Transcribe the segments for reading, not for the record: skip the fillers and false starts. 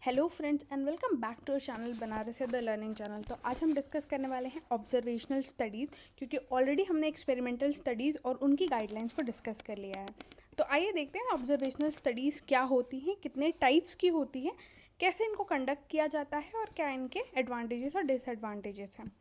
Hello friends and welcome back to our channel Banaras the learning channel. तो आज हम discuss करने वाले हैं ऑब्जर्वेशनल स्टडीज़, क्योंकि ऑलरेडी हमने एक्सपेरिमेंटल स्टडीज़ और उनकी गाइडलाइंस को डिस्कस कर लिया है। तो आइए देखते हैं ऑब्जर्वेशनल स्टडीज़ क्या होती हैं, कितने टाइप्स की होती हैं, कैसे इनको कंडक्ट किया जाता है और क्या इनके एडवांटेजेस और डिसएडवांटेजेस हैं।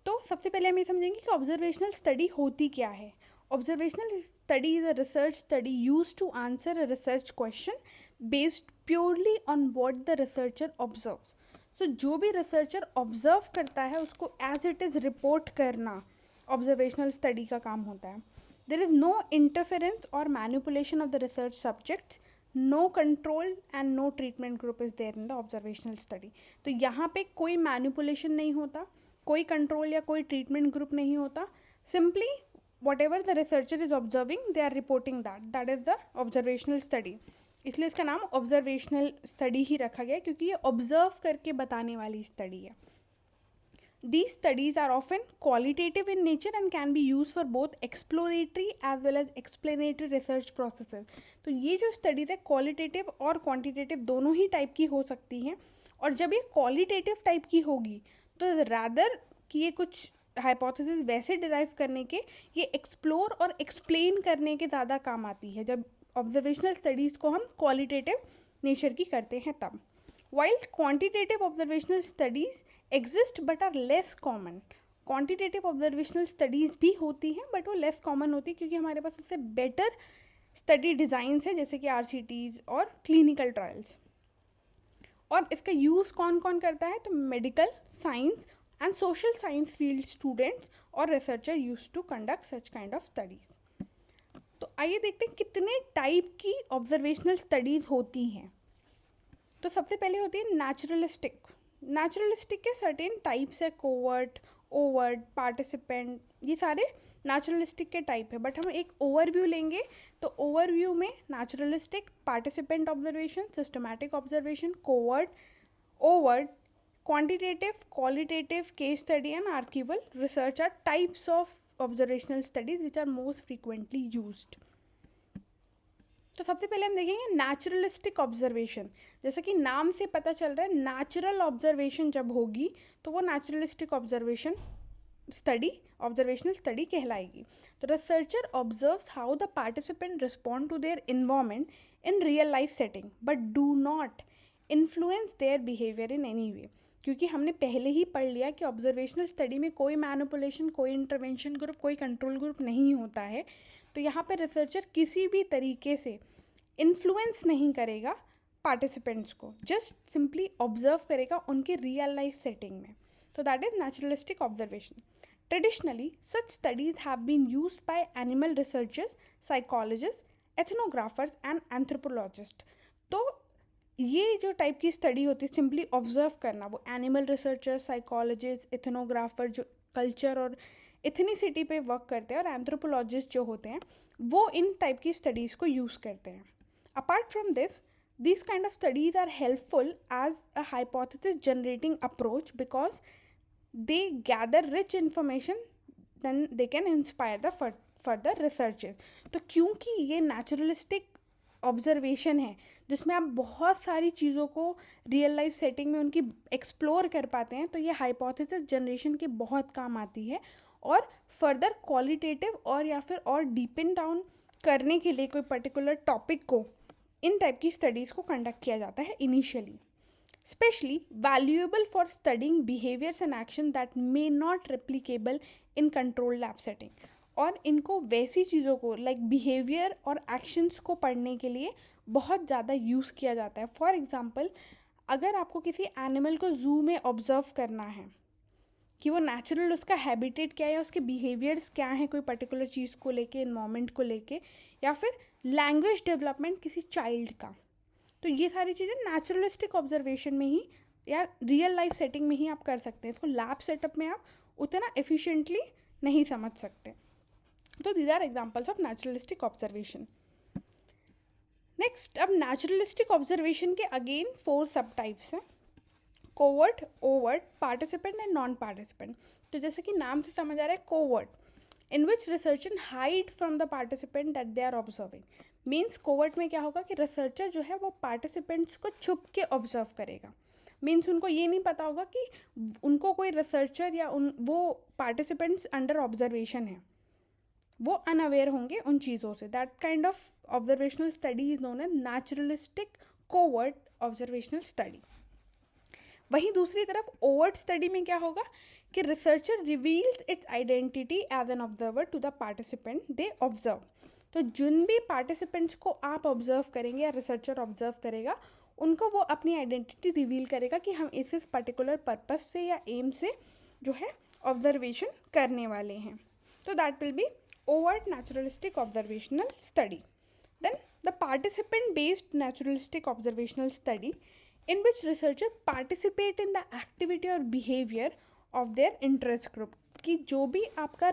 तो सबसे पहले हम ये समझेंगे कि ऑब्जर्वेशनल स्टडी होती क्या है। Observational study is a research study used to answer a research question based purely on what the researcher observes. So जो भी रिसर्चर ऑब्जर्व करता है उसको एज इट इज़ रिपोर्ट करना ऑब्जर्वेशनल स्टडी का काम होता है। देयर इज़ नो इंटरफेरेंस और manipulation of the research subjects, no control and no treatment group is there in the observational study. तो यहाँ पे कोई मैनिपुलेशन नहीं होता, कोई कंट्रोल या कोई ट्रीटमेंट ग्रुप नहीं होता। Simply whatever the researcher is observing they are reporting that is the observational study. इसलिए इसका नाम ऑब्जर्वेशनल स्टडी ही रखा गया, क्योंकि ये ऑब्जर्व करके बताने वाली स्टडी है। These studies are often qualitative in nature and can be used for both exploratory as well as explanatory research processes. तो ये जो स्टडीज़ है क्वालिटेटिव और क्वांटिटेटिव दोनों ही टाइप की हो सकती हैं। और जब ये क्वालिटेटिव टाइप की होगी तो रादर कि ये कुछ हाइपोथेसिस वैसे डिराइव करने के, ये एक्सप्लोर और एक्सप्लेन करने के ज़्यादा काम आती है जब ऑब्जर्वेशनल स्टडीज़ को हम क्वालिटेटिव नेचर की करते हैं तब। While quantitative observational studies exist but are less common, quantitative observational studies भी होती हैं बट वो लेस कॉमन होती है, क्योंकि हमारे पास उससे बेटर स्टडी डिज़ाइंस है जैसे कि RCTs और क्लिनिकल ट्रायल्स। और इसका यूज़ कौन कौन करता है, तो medical science and social science field students और researcher use to conduct such kind of studies. तो आइए देखते हैं कितने टाइप की ऑब्जर्वेशनल स्टडीज़ होती हैं। तो सबसे पहले होती है नेचुरलिस्टिक। नेचुरलिस्टिक के सर्टेन टाइप्स है, कोवर्ट, ओवर्ट, पार्टिसिपेंट, ये सारे नेचुरलिस्टिक के टाइप है। बट हम एक ओवरव्यू लेंगे तो ओवरव्यू में naturalistic, participant observation, systematic observation, covert, overt, quantitative, qualitative, case study and archival research are types of observational studies which are most frequently used. तो सबसे पहले हम देखेंगे नेचुरलिस्टिक ऑब्जर्वेशन। जैसा कि नाम से पता चल रहा है, नेचुरल ऑब्जर्वेशन जब होगी तो वो naturalistic observation study, observational study कहलाएगी। तो researcher observes how the participant respond to their environment in real life setting but do not influence their behaviour in any way. क्योंकि हमने पहले ही पढ़ लिया कि ऑब्जर्वेशनल स्टडी में कोई मैनिपुलेशन, कोई इंटरवेंशन ग्रुप, कोई कंट्रोल ग्रुप नहीं होता है। तो यहाँ पे रिसर्चर किसी भी तरीके से इन्फ्लुएंस नहीं करेगा पार्टिसिपेंट्स को, जस्ट सिंपली ऑब्जर्व करेगा उनके रियल लाइफ सेटिंग में। तो that is naturalistic observation. Traditionally such studies have been used by animal researchers, psychologist, ethnographers and anthropologist. तो ये जो टाइप की स्टडी होती है सिंपली ऑब्जर्व करना, वो एनिमल रिसर्चर, साइकोलॉजिस्ट, एथनोग्राफर जो कल्चर और इथनिसिटी पे वर्क करते हैं, और एंथ्रोपोलॉजिस्ट जो होते हैं वो इन टाइप की स्टडीज़ को यूज़ करते हैं। Apart from this, these kind of studies are helpful as a hypothesis generating approach because they gather rich information, then they can inspire the further researches. तो क्योंकि ये naturalistic ऑब्जर्वेशन है जिसमें आप बहुत सारी चीज़ों को रियल लाइफ सेटिंग में उनकी एक्सप्लोर कर पाते हैं, तो ये हाइपोथेसिस जनरेशन के बहुत काम आती है। और फर्दर क्वालिटेटिव और या फिर और डीपन डाउन करने के लिए कोई पर्टिकुलर टॉपिक को इन टाइप की स्टडीज़ को कंडक्ट किया जाता है initially. Specially valuable for studying behaviours and action that may not replicable in control lab setting. और इनको वैसी चीज़ों को लाइक बिहेवियर और एक्शंस को पढ़ने के लिए बहुत ज़्यादा यूज़ किया जाता है। फॉर एग्ज़ाम्पल, अगर आपको किसी एनिमल को जू में ऑब्जर्व करना है कि वो नेचुरल उसका हैबिटेट क्या है, उसके बिहेवियर्स क्या हैं कोई पर्टिकुलर चीज़ को लेके, इन्वायरमेंट को लेके, या फिर लैंग्वेज डेवलपमेंट किसी चाइल्ड का, तो ये सारी चीज़ें नेचुरलिस्टिक ऑब्जर्वेशन में ही या रियल लाइफ सेटिंग में ही आप कर सकते हैं। इसको लैब सेटअप में आप उतना एफिशिएंटली नहीं समझ सकते। तो these are examples of naturalistic observation. Next, अब नेचुरलिस्टिक ऑब्जर्वेशन के अगेन 4 सब टाइप्स हैं, covert, overt, participant and non participant. तो जैसे कि नाम से समझ आ रहा है, covert, in which researchers hide from the participant that they are observing, means covert में क्या होगा कि रिसर्चर जो है वो पार्टिसिपेंट्स को छुप के ऑब्जर्व करेगा। मीन्स उनको ये नहीं पता होगा कि उनको कोई रिसर्चर या वो पार्टिसिपेंट्स अंडर ऑब्जर्वेशन है, वो अनअवेयर होंगे उन चीज़ों से। That kind of observational study is known as naturalistic covert observational study. वहीं दूसरी तरफ ओवर्ट स्टडी में क्या होगा कि researcher reveals its identity as an observer to the participant they observe. तो जिन भी पार्टिसिपेंट्स को आप ऑब्जर्व करेंगे या रिसर्चर ऑब्जर्व करेगा, उनको वो अपनी आइडेंटिटी रिवील करेगा कि हम इस पर्टिकुलर पर्पस से या एम से जो है ऑब्जर्वेशन करने वाले हैं। तो that will be overt naturalistic observational study. Then the participant based naturalistic observational study, in which researcher participate in the activity or behavior of their interest group. कि जो भी आपका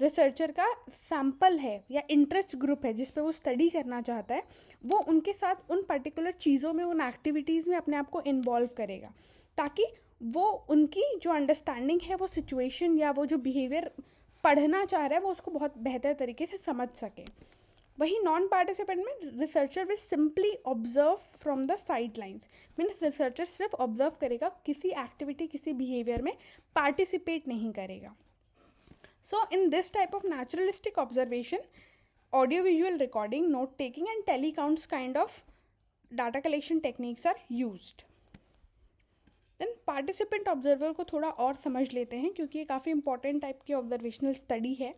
रिसर्चर का सैम्पल है या इंटरेस्ट ग्रुप है जिस पे वो स्टडी करना चाहता है, वो उनके साथ उन पर्टिकुलर चीज़ों में, उन एक्टिविटीज़ में अपने आप को इन्वॉल्व करेगा, ताकि वो उनकी जो अंडरस्टैंडिंग है, वो सिचुएशन या वो जो बिहेवियर पढ़ना चाह रहा है, वो उसको बहुत बेहतर तरीके से समझ सके। वहीं नॉन पार्टिसिपेंट में researcher will simply observe from the sidelines. Means researcher सिर्फ ऑब्जर्व करेगा, किसी एक्टिविटी, किसी बिहेवियर में पार्टिसिपेट नहीं करेगा। So in this type of naturalistic observation, audio visual recording, note taking and tally counts kind of data collection techniques are used. Then participant observer को थोड़ा और समझ लेते हैं, क्योंकि ये काफ़ी इंपॉर्टेंट टाइप की ऑब्जर्वेशनल स्टडी है।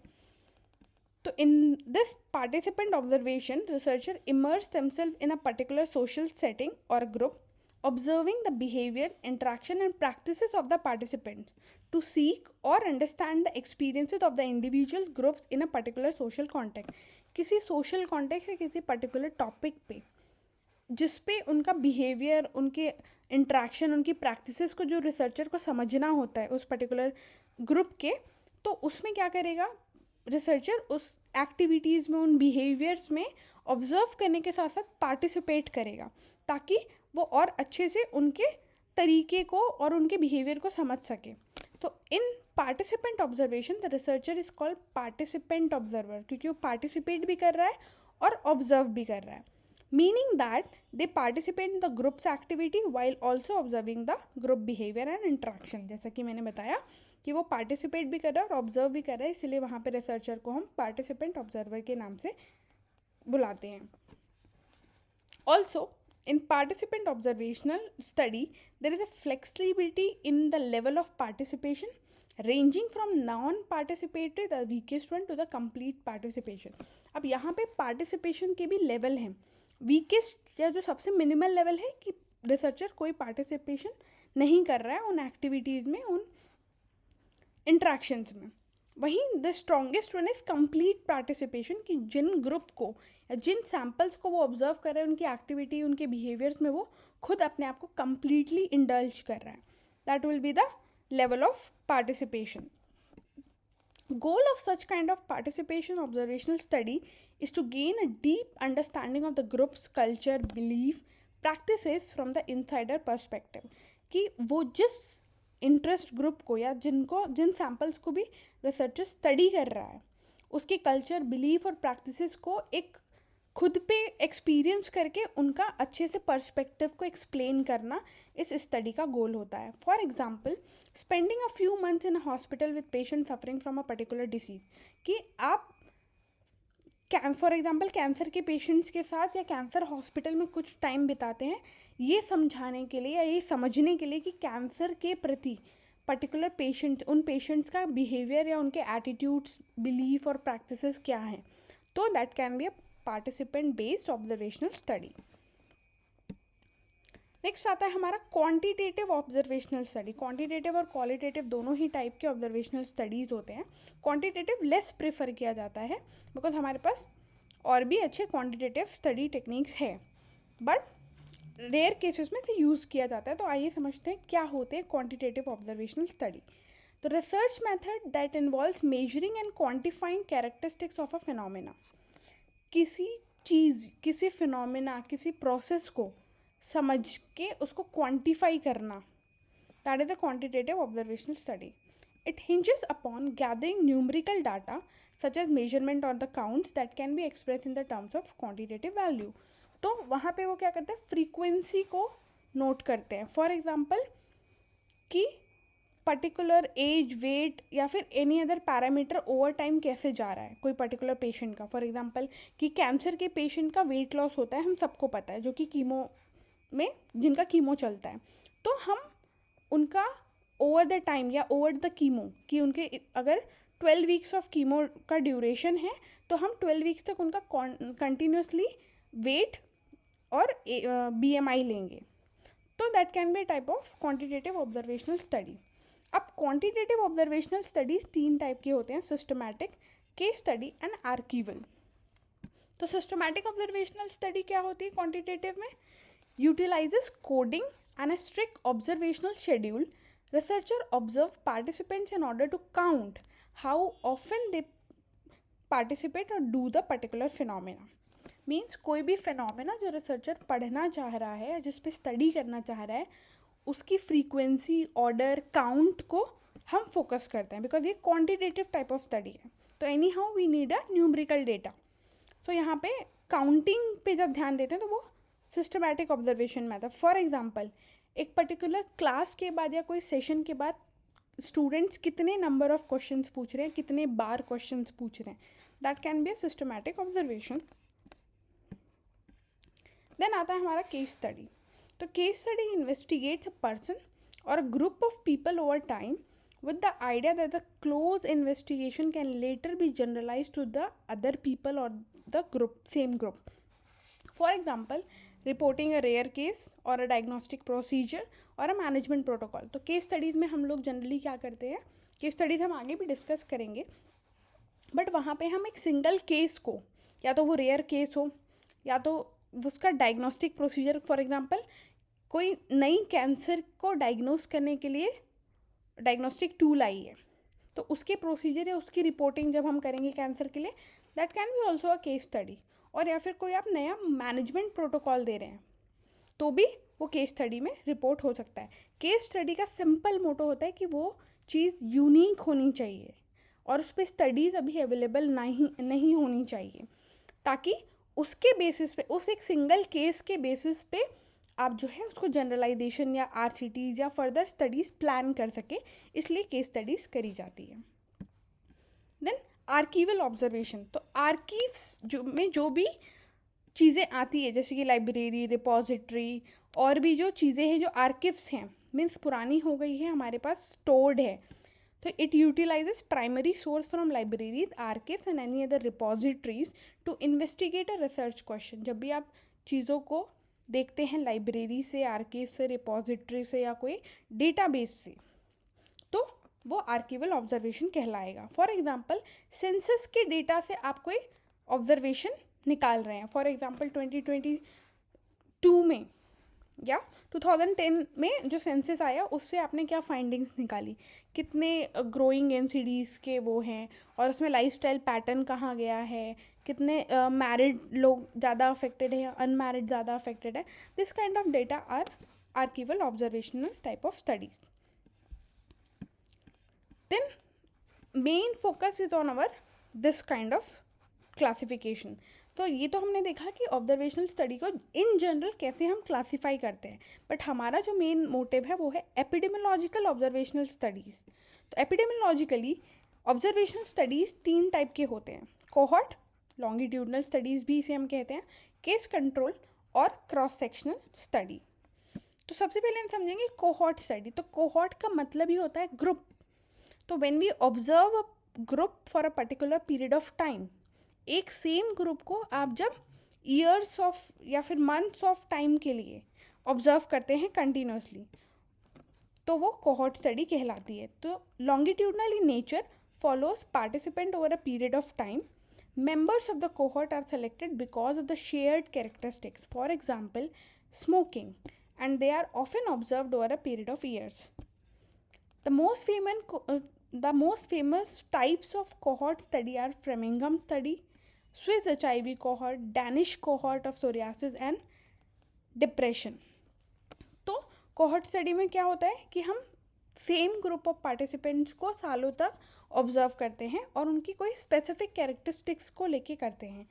तो in this participant observation, researcher immerse themselves in a particular social setting और group, observing the behaviour, interaction and practices of the participants to seek और understand the experiences of the individual groups in a particular social context. किसी social context या किसी particular topic पे जिस पे उनका behaviour, उनके इंट्रैक्शन, उनकी प्रैक्टिसेस को जो रिसर्चर को समझना होता है उस पर्टिकुलर ग्रुप के, तो उसमें क्या करेगा रिसर्चर, उस एक्टिविटीज़ में, उन बिहेवियर्स में ऑब्जर्व करने के साथ साथ पार्टिसिपेट करेगा, ताकि वो और अच्छे से उनके तरीके को और उनके बिहेवियर को समझ सके। तो in participant observation the researcher is called participant observer, क्योंकि वो पार्टिसिपेट भी कर रहा है और ऑब्जर्व भी कर रहा है, meaning that they participate in the group's activity while also observing the group behavior and interaction। जैसा कि मैंने बताया कि वो पार्टिसिपेट भी कर रहा है और ऑब्जर्व भी कर रहा है, इसलिए वहाँ पे रिसर्चर को हम पार्टिसिपेंट ऑब्जर्वर के नाम से बुलाते हैं। Also in participant observational study there is a flexibility in the level of participation, ranging from non participatory the weakest one to the complete participation. अब यहाँ पे पार्टिसिपेशन के भी लेवल हैं। वीकेस्ट या जो सबसे मिनिमल लेवल है कि रिसर्चर कोई पार्टिसिपेशन नहीं कर रहा है उन एक्टिविटीज़ में, उन इंट्रैक्शंस में। वहीं the strongest one is complete participation, कि जिन ग्रुप को या जिन सैम्पल्स को वो ऑब्जर्व कर रहे हैं, उनकी एक्टिविटी, उनके बिहेवियर्स में वो खुद अपने आप को कंप्लीटली इंडल्ज कर रहा है। That will be the level of participation. Goal of such kind of participation observational study is to gain a deep understanding of the group's culture, belief, practices from the insider perspective। कि वो जिस interest group को या जिन samples को भी researcher study कर रहा है, उसके कल्चर, बिलीफ और प्रैक्टिसेस को एक खुद पे एक्सपीरियंस करके उनका अच्छे से पर्सपेक्टिव को एक्सप्लेन करना इस स्टडी का गोल होता है। For example, spending a few months in a hospital with patient suffering from a particular disease, कि आप फॉर एग्जाम्पल कैंसर के पेशेंट्स के साथ या कैंसर हॉस्पिटल में कुछ टाइम बिताते हैं, ये समझाने के लिए या ये समझने के लिए कि कैंसर के प्रति पर्टिकुलर पेशेंट्स, उन पेशेंट्स का बिहेवियर या उनके एटीट्यूड्स, बिलीफ और प्रैक्टिसेस क्या हैं। तो that can be a participant based observational study. Next आता है हमारा क्वांटिटेटिव ऑब्जर्वेशनल स्टडी। क्वांटिटेटिव और क्वालिटेटिव दोनों ही टाइप के ऑब्जर्वेशनल स्टडीज़ होते हैं। क्वांटिटेटिव लेस प्रेफर किया जाता है बिकॉज हमारे पास और भी अच्छे क्वांटिटेटिव स्टडी टेक्निक्स है, बट रेयर केसेस में से यूज़ किया जाता है। तो आइए समझते हैं क्या होते हैं quantitative observational study. The research method that involves measuring and quantifying characteristics of a phenomena. किसी चीज़, किसी फिनोमेना, किसी प्रोसेस को समझ के उसको क्वांटिफाई करना, that is a quantitative observational study. It hinges upon gathering numerical data such as measurement or the counts that can be expressed in the terms of quantitative value. तो वहाँ पे वो क्या करते हैं, फ्रीक्वेंसी को नोट करते हैं. फॉर एग्जाम्पल कि पर्टिकुलर एज, वेट या फिर any other parameter over time कैसे जा रहा है कोई पर्टिकुलर पेशेंट का. फॉर एग्जांपल कि कैंसर के पेशेंट का वेट लॉस होता है, हम सबको पता है, जो कि कीमो में जिनका कीमो चलता है. तो हम उनका ओवर द टाइम या ओवर द कीमो कि उनके अगर 12 वीक्स ऑफ कीमो का ड्यूरेशन है तो हम 12 वीक्स तक उनका कंटिन्यूसली वेट और BMI लेंगे. तो that can be type of quantitative observational study. अब क्वांटिटेटिव ऑब्जर्वेशनल स्टडीज़ 3 टाइप के होते हैं, systematic, case study and archival. तो सिस्टमैटिक ऑब्जर्वेशनल स्टडी क्या होती है क्वांटिटेटिव में? Utilises coding and a strict observational schedule. Researcher observe participants in order to count how often they participate और do the particular phenomena. Means कोई भी phenomena जो researcher पढ़ना चाह रहा है या जिस पे स्टडी करना चाह रहा है उसकी फ्रीक्वेंसी, ऑर्डर, काउंट को हम फोकस करते हैं, बिकॉज ये क्वांटिटेटिव टाइप ऑफ स्टडी है. तो anyhow we need a numerical data. So यहाँ पे काउंटिंग पे जब ध्यान देते हैं तो वो systematic observation method. For example एक पर्टिकुलर क्लास के बाद या कोई सेशन के बाद स्टूडेंट्स कितने नंबर ऑफ क्वेश्चंस पूछ रहे हैं, कितने बार क्वेश्चंस पूछ रहे हैं, that can be a systematic observation. Then आता है हमारा केस स्टडी. तो case study investigates a person और a group of people over time with the idea that the close investigation can later be generalized to the other people or the same group. For example, reporting a rare case or a diagnostic procedure or a management protocol. तो case studies में हम लोग generally क्या करते हैं, case studies हम आगे भी डिस्कस करेंगे, बट वहाँ पे हम एक सिंगल केस को, या तो वो रेयर केस हो या तो उसका डायग्नोस्टिक प्रोसीजर. फॉर एग्जांपल कोई नई कैंसर को डायग्नोस करने के लिए डायग्नोस्टिक टूल आई है, तो उसके प्रोसीजर या उसकी रिपोर्टिंग जब हम करेंगे कैंसर के लिए, that can B also a case study. और या फिर कोई आप नया मैनेजमेंट प्रोटोकॉल दे रहे हैं तो भी वो केस स्टडी में रिपोर्ट हो सकता है. केस स्टडी का सिंपल मोटो होता है कि वो चीज़ यूनिक होनी चाहिए और उस पर स्टडीज़ अभी अवेलेबल नहीं होनी चाहिए, ताकि उसके बेसिस पे, उस एक सिंगल केस के बेसिस पे आप जो है उसको जनरलाइजेशन या RCTs या फर्दर स्टडीज़ प्लान कर सके, इसलिए केस स्टडीज़ करी जाती है. Then archival observation. तो आर्कीव्स जो भी चीज़ें आती है, जैसे कि लाइब्रेरी, रिपोजिटरी और भी जो चीज़ें हैं जो आर्कीव्स हैं, मीन्स पुरानी हो गई है, हमारे पास स्टोर्ड है, तो it utilizes primary source from libraries, archives and any other repositories to investigate a research question. जब भी आप चीज़ों को देखते हैं लाइब्रेरी से, आर्कीव से, रिपोजिटरी से या कोई डेटाबेस से, तो वो आर्कीवल ऑब्जर्वेशन कहलाएगा. फॉर एग्जांपल सेंसस के डेटा से आप कोई ऑब्जर्वेशन निकाल रहे हैं. फॉर एग्जांपल 2022 में या 2010 में जो सेंसस आया उससे आपने क्या फाइंडिंग्स निकाली, कितने ग्रोइंग NCDs के वो हैं और उसमें लाइफस्टाइल पैटर्न कहाँ गया है, कितने मैरिड लोग ज़्यादा अफेक्टेड है या अनमैरिड ज़्यादा अफेक्टेड है. This kind of data are archival observational type of studies. Then main focus is on our this kind of classification. तो ये तो हमने देखा कि ऑब्जर्वेशनल स्टडी को इन जनरल कैसे हम क्लासीफाई करते हैं, बट हमारा जो मेन मोटिव है वो है एपिडेमियोलॉजिकल ऑब्जर्वेशनल स्टडीज़. तो एपिडेमियोलॉजिकली ऑब्जर्वेशनल स्टडीज़ 3 टाइप के होते हैं, कोहॉर्ट, लॉन्गिट्यूडनल स्टडीज़ भी इसे हम कहते हैं, केस कंट्रोल और क्रॉस सेक्शनल स्टडी. तो सबसे पहले हम समझेंगे कोहॉर्ट स्टडी. तो कोहॉर्ट का मतलब ही होता है ग्रुप. तो when we observe a group for a particular period of time, एक सेम ग्रुप को आप जब ईयर्स ऑफ या फिर मंथ्स ऑफ टाइम के लिए ऑब्जर्व करते हैं कंटिन्यूसली, तो वो कोहॉर्ट स्टडी कहलाती है. तो longitudinal in nature follows participant over a period of time. Members of the cohort are selected because of the shared characteristics, for example smoking, and they are often observed over a period of years. The most famous types of cohort study are Framingham study, Swiss HIV cohort, Danish cohort of psoriasis and depression. तो cohort study में क्या होता है कि हम same group of participants को सालों तक ऑब्जर्व करते हैं और उनकी कोई स्पेसिफिक कैरेक्टरिस्टिक्स को लेके करते हैं।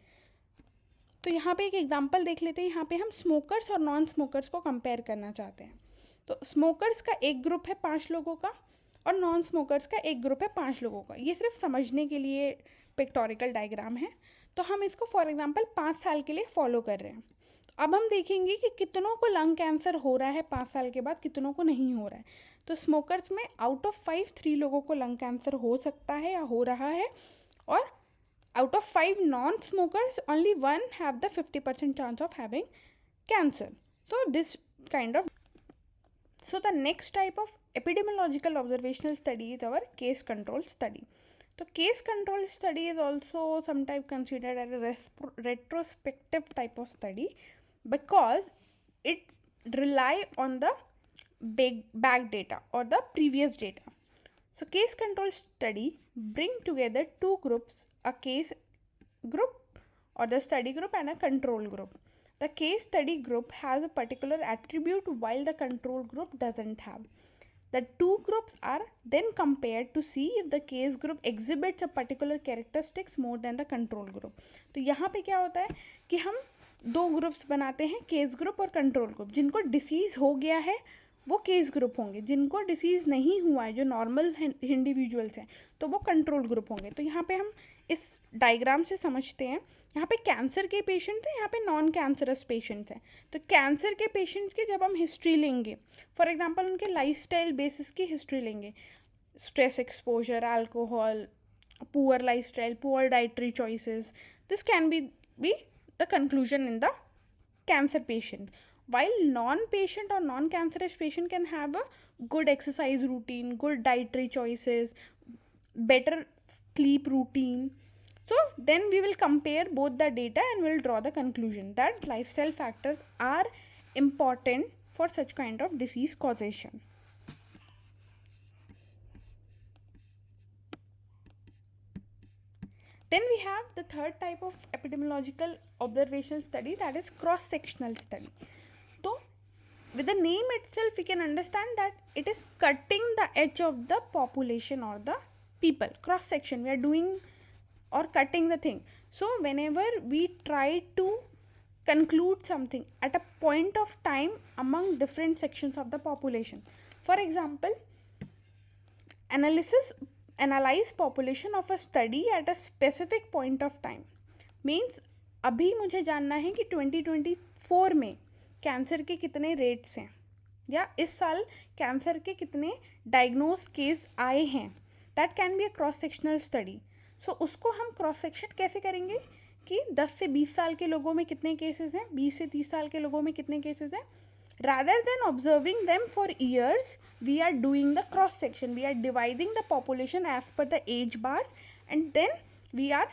तो यहाँ पे एक एग्जांपल देख लेते हैं। यहाँ पे हम स्मोकर्स और नॉन स्मोकर्स को कंपेयर करना चाहते हैं। तो स्मोकर्स का एक ग्रुप है 5 लोगों का और नॉन स्मोकर्स का एक ग्रुप है 5 लोगों का। ये सिर्फ समझने के लिए पिक्टोरिकल डायग्राम है। तो हम इसको फॉर एग्जांपल 5 साल के लिए फॉलो कर रहे हैं। तो अब हम देखेंगे कि कितनों को लंग कैंसर हो रहा है 5 साल के बाद, कितनों को नहीं हो रहा है। तो स्मोकर्स में आउट ऑफ 5 3 लोगों को लंग कैंसर हो सकता है या हो रहा है, और out of 5 non-smokers, only one have the 50% chance of having cancer. So this kind of, so the next type of epidemiological observational study is our case control study. So case control study is also sometimes considered as a retrospective type of study because it rely on the back data or the previous data. So case control study bring together two groups, a case group or the study group and a control group. The case study group has a particular attribute while the control group doesn't have. The two groups are then compared to see if the case group exhibits a particular characteristics more than the control group. तो यहाँ पे क्या होता है कि हम दो groups बनाते हैं, केस ग्रुप और कंट्रोल ग्रुप। जिनको डिसीज़ हो गया है वो केस ग्रुप होंगे, जिनको डिसीज़ नहीं हुआ है, जो नॉर्मल इंडिविजुअल्स हैं, तो वो कंट्रोल ग्रुप होंगे। तो यहाँ पे हम इस डायग्राम से समझते हैं, यहाँ पे कैंसर के पेशेंट हैं, यहाँ पे नॉन कैंसरस पेशेंट्स हैं। तो कैंसर के पेशेंट्स की जब हम हिस्ट्री लेंगे, फॉर एग्जांपल उनके लाइफस्टाइल बेसिस की हिस्ट्री लेंगे, stress exposure, alcohol, poor lifestyle, poor dietary choices, this can be the conclusion in the cancer patient. While non-patient or non-cancerous patient can have a good exercise routine, good dietary choices, better sleep routine. So then we will compare both the data and we'll draw the conclusion that lifestyle factors are important for such kind of disease causation. Then we have the third type of epidemiological observational study, that is cross-sectional study. So with the name itself we can understand that it is cutting the edge of the population or the people. Cross section, we are doing or cutting the thing. So whenever we try to conclude something at a point of time among different sections of the population, for example, analyze population of a study at a specific point of time means अभी मुझे जानना है कि 2024 में cancer के कितने rates हैं, या इस साल कैंसर के कितने डायग्नोज केस आए हैं। That can be a cross sectional study. So उसको हम क्रॉस सेक्शन कैसे करेंगे कि 10 से 20 साल के लोगों में कितने केसेस हैं, 20 से 30 साल के लोगों में कितने केसेस हैं। Rather than observing them for years, we are doing the cross section. We are dividing the population as per the age bars, and then we are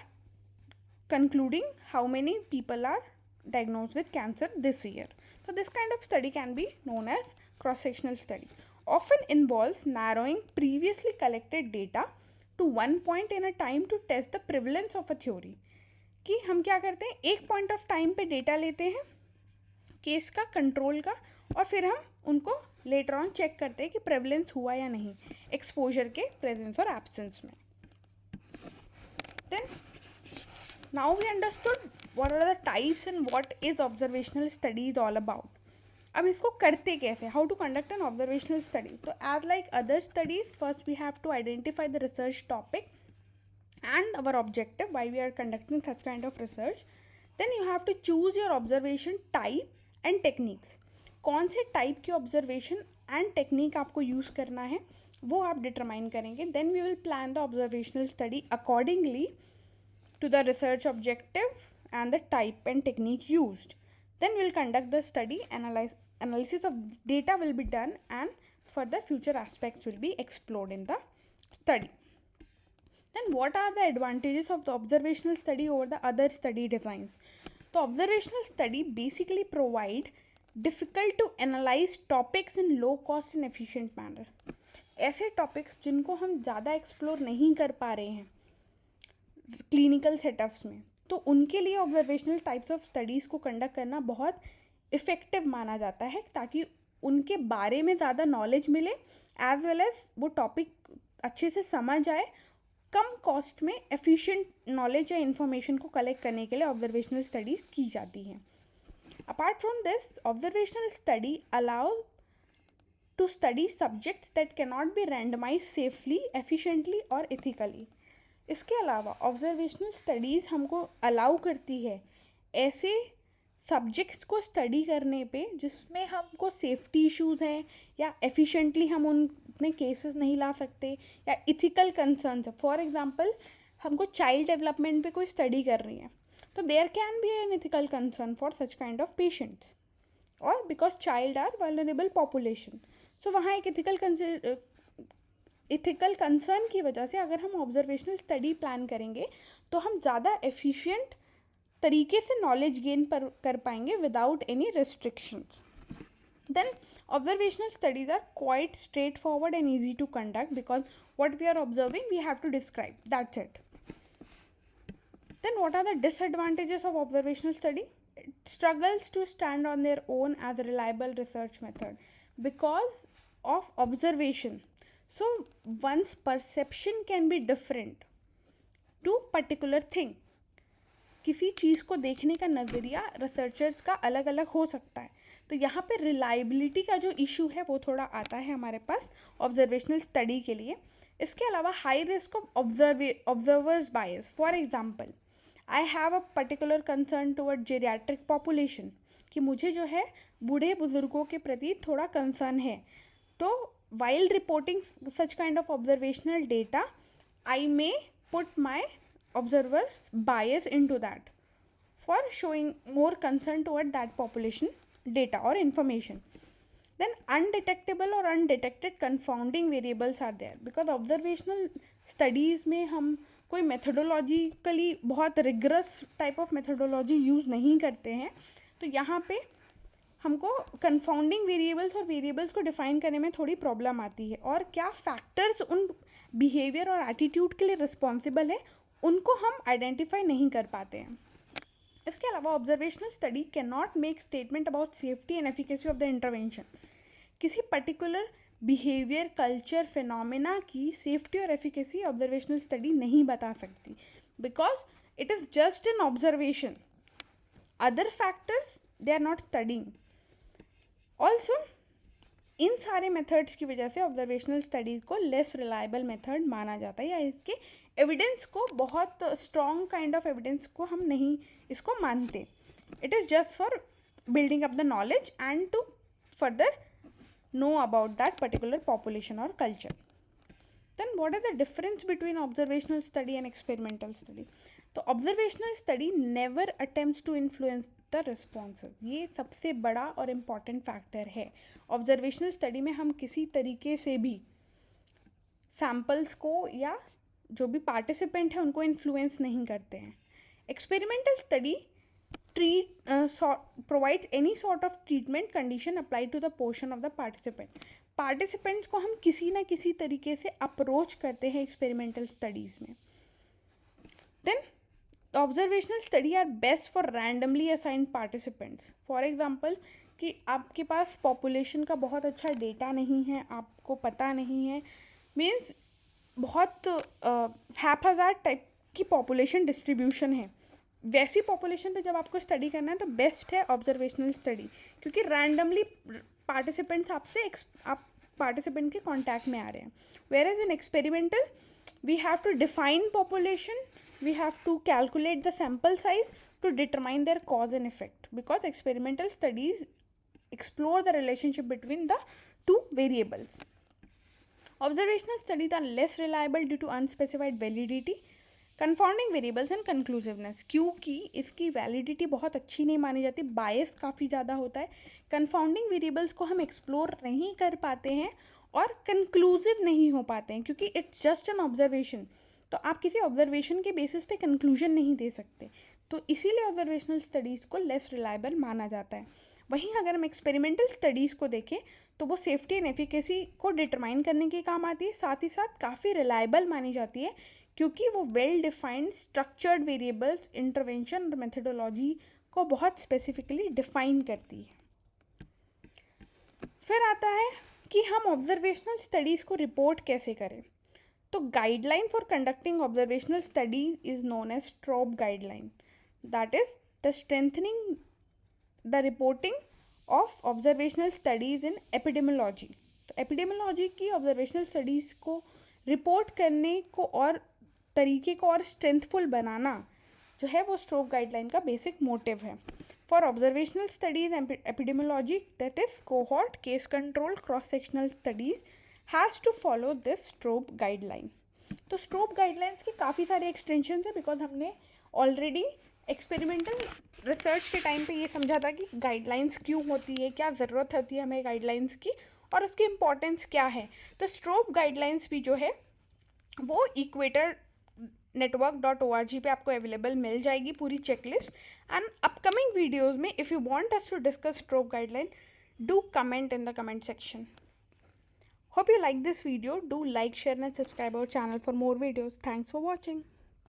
concluding how many people are diagnosed with cancer this year. So this kind of study can be known as cross-sectional study. Often involves narrowing previously collected data to one point in a time to test the prevalence of a theory. कि हम क्या करते हैं, एक point of time पे data लेते हैं case का, कंट्रोल का, और फिर हम उनको लेटर ऑन चेक करते हैं कि प्रेवलेंस हुआ या नहीं एक्सपोजर के प्रेजेंस और एब्सेंस में। Then now we understood what are the types and what is observational studies all about. अब इसको करते कैसे, how to conduct an observational study. तो as like other studies, first we have to identify the research topic and our objective why we are conducting such kind of research. Then you have to choose your observation type and techniques. कौन से type की observation and technique आपको use करना है वो आप determine करेंगे. Then we will plan the observational study accordingly to the research objective and the type and technique used. Then we will conduct the study, analysis of data will be done, and further future aspects will be explored in the study. Then what are the advantages of the observational study over the other study designs? So observational study basically provide difficult to analyze topics in low cost and efficient manner. ऐसे topics जिनको हम ज़्यादा explore नहीं कर पा रहे हैं clinical setups में, तो उनके लिए ऑब्जर्वेशनल टाइप्स ऑफ स्टडीज़ को कंडक्ट करना बहुत इफ़ेक्टिव माना जाता है, ताकि उनके बारे में ज़्यादा नॉलेज मिले, एज वेल एज वो टॉपिक अच्छे से समझ आए, कम कॉस्ट में एफिशिएंट नॉलेज या इन्फॉर्मेशन को कलेक्ट करने के लिए ऑब्जर्वेशनल स्टडीज़ की जाती हैं. Apart from this, observational study allow to study subjects that cannot be randomized safely, efficiently और ethically. इसके अलावा ऑब्जर्वेशनल स्टडीज़ हमको अलाउ करती है ऐसे सब्जेक्ट्स को स्टडी करने पे जिसमें हमको सेफ्टी इश्यूज हैं या एफिशिएंटली हम उनने केसेस नहीं ला सकते या इथिकल कंसर्न्स. फॉर एग्जांपल, हमको चाइल्ड डेवलपमेंट पे कोई स्टडी करनी है तो there can be an ethical concern for such kind of patients, और because child are vulnerable population. So वहाँ एक इथिकल कंसर्न की वजह से अगर हम ऑब्जर्वेशनल स्टडी प्लान करेंगे तो हम ज़्यादा एफिशिएंट तरीके से नॉलेज गेन कर पाएंगे without any restrictions. Then observational studies are quite straightforward and easy to conduct because what we are observing we have to describe, that's it. Then what are the disadvantages of observational study? It struggles to stand on their own as a reliable research method because of observation. So one's perception can be different to particular thing. किसी चीज़ को देखने का नज़रिया researchers का अलग अलग हो सकता है, तो यहाँ पे रिलायबिलिटी का जो इशू है वो थोड़ा आता है हमारे पास ऑब्जर्वेशनल स्टडी के लिए. इसके अलावा high risk of observers bias. For example, I have a particular concern toward geriatric population, कि मुझे जो है बूढ़े बुजुर्गों के प्रति थोड़ा कंसर्न है, तो while reporting such kind of observational data I may put my observers bias into that for showing more concern toward that population data or information. Then undetectable or undetected confounding variables are there because observational studies में हम कोई methodologically बहुत rigorous type of methodology use नहीं करते हैं, तो यहाँ पे हमको confounding variables और variables को define करने में थोड़ी प्रॉब्लम आती है, और क्या factors उन behavior और attitude के लिए responsible है उनको हम आइडेंटिफाई नहीं कर पाते हैं. इसके अलावा observational study cannot make statement about safety and efficacy of the intervention. किसी पर्टिकुलर बिहेवियर, कल्चर, फिनोमेना की सेफ्टी और एफिकेसी ऑब्जर्वेशनल स्टडी नहीं बता सकती because it is just an observation. Other factors they are not studying. Also इन सारे methods की वजह से ऑब्जर्वेशनल स्टडीज़ को लेस रिलायबल मेथड माना जाता है, या इसके एविडेंस को बहुत स्ट्रॉन्ग काइंड ऑफ एविडेंस को हम नहीं इसको मानते. It is just for building up the knowledge and to further know about that particular population और culture. Then what is the difference between observational study and experimental study? तो observational study never attempts to influence the responses. ये सबसे बड़ा और important factor है. Observational study में हम किसी तरीके से भी सैम्पल्स को या जो भी पार्टिसिपेंट है उनको इन्फ्लुएंस नहीं करते हैं. Experimental study provides any sort of treatment condition applied to the portion of the participant. Participants को हम किसी ना किसी तरीके से अप्रोच करते हैं एक्सपेरिमेंटल स्टडीज़ में. Then observational study are best for randomly assigned participants. For example, कि आपके पास पॉपुलेशन का बहुत अच्छा डेटा नहीं है, आपको पता नहीं है, मीन्स बहुत हैपहज़ार्ड टाइप की पॉपुलेशन डिस्ट्रीब्यूशन है, वैसी पॉपुलेशन पे जब आपको स्टडी करना है तो बेस्ट है ऑब्जर्वेशनल स्टडी, क्योंकि रैंडमली पार्टिसिपेंट्स आप पार्टिसिपेंट के कांटेक्ट में आ रहे हैं. Whereas in experimental we have to define population, we have to calculate the sample size to determine their cause and effect, because experimental studies explore the relationship between the two variables. Observational studies are less reliable due to unspecified validity, confounding variables and conclusiveness. क्योंकि इसकी validity बहुत अच्छी नहीं मानी जाती, बायस काफ़ी ज़्यादा होता है, confounding variables को हम एक्सप्लोर नहीं कर पाते हैं और कंक्लूसिव नहीं हो पाते हैं, क्योंकि इट्स जस्ट एन ऑब्जर्वेशन. तो आप किसी ऑब्जर्वेशन के बेसिस पे कंक्लूजन नहीं दे सकते, तो इसीलिए ऑब्जर्वेशनल स्टडीज़ को लेस रिलायबल माना जाता है. वहीं अगर हम एक्सपेरिमेंटल स्टडीज़ को देखें तो वो सेफ्टी एंड एफिकेसी को डिटरमाइन करने के काम आती है, साथ ही साथ काफ़ी रिलायबल मानी जाती है, क्योंकि वो well defined structured variables, intervention और मेथडोलॉजी को बहुत स्पेसिफिकली डिफाइन करती है. फिर आता है कि हम ऑब्जर्वेशनल स्टडीज़ को रिपोर्ट कैसे करें। तो guideline for conducting observational studies is known as STROBE guideline, that is the strengthening the reporting of observational studies in epidemiology. तो एपिडेमियोलॉजी की ऑब्जर्वेशनल स्टडीज़ को रिपोर्ट करने को और तरीके को और स्ट्रेंथफुल बनाना जो है वो स्ट्रोब गाइडलाइन का बेसिक मोटिव है। For observational studies epidemiology, that is cohort, case control, cross sectional studies has to follow this STROBE guideline. तो स्ट्रोब गाइडलाइंस के काफ़ी सारे एक्सटेंशंस हैं, बिकॉज हमने ऑलरेडी एक्सपेरिमेंटल रिसर्च के टाइम पे ये समझा था कि गाइडलाइंस क्यों होती है, क्या ज़रूरत होती है हमें गाइडलाइंस की और उसकी इम्पोर्टेंस क्या है। तो स्ट्रोब गाइडलाइंस भी जो है वो इक्वेटर network.org पे आपको अवेलेबल मिल जाएगी पूरी चेकलिस्ट। एंड अपकमिंग वीडियोज़ में if you want us to discuss STROBE guideline, do comment in the comment section. Hope you like this video. Do like, share and subscribe our channel for more videos. Thanks for watching.